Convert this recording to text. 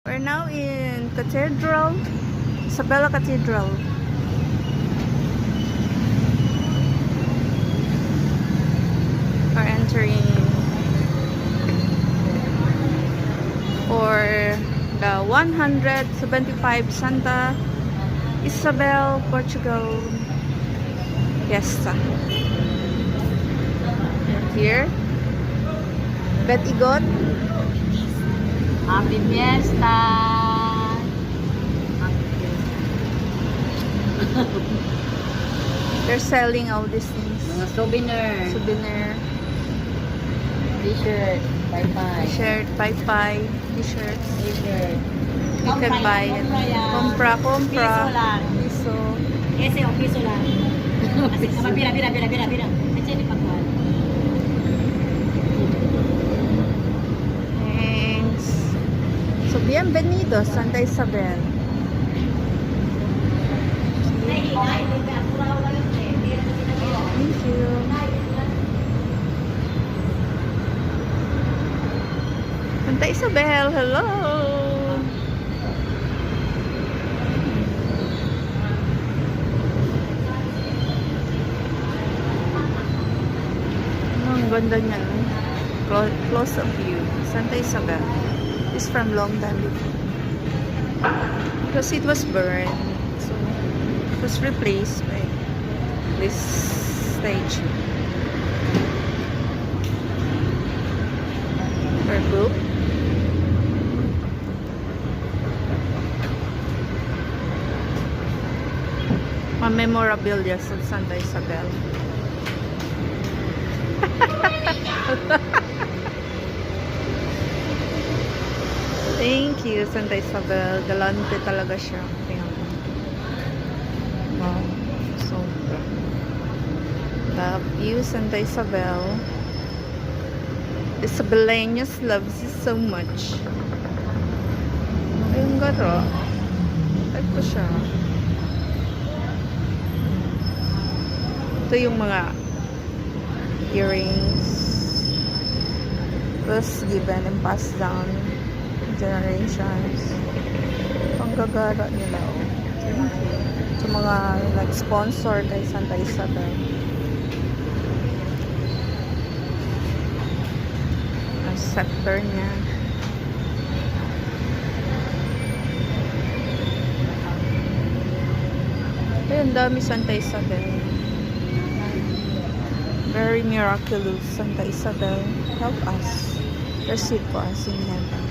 We're now in Cathedral, Isabela Cathedral. We're entering for the 175 Santa Isabel, Portugal Fiesta. And here, Bet Igot. Happy Fiesta! They're selling all these things. Mga souvenir. T-shirt. Bye-bye. T-shirt, pie-pie, t-shirts. T-shirt. You can buy it. Compra. Piso lang. Piso. Ese o piso lang. Kasi naman bira. Kasi di pagkuhan. Thanks. So, bienvenido, Santa Isabel. Thank you. Santa Isabel, hello! Ang ganda niya. Close up view. Santa Isabel. This is from long time before. Because it was burned. So, it was replaced by this stage. Or book. Mga memorabilia sa Santa Isabel. Thank you, Santa Isabel. Galante talaga siya. Ayan. Wow. So, love you, Santa Isabel. Isabeleños loves you so much. Ayun garo. Type ko siya. Ito yung mga earrings. Was given and passed down generations. Panggagara nila, oh. Sa mga nag-sponsor kay Santa Isabel. Ang scepter niya. Ayun, dami Santa Isabel. Very miraculous, Santa Isabel. Help us. Receive for us in heaven.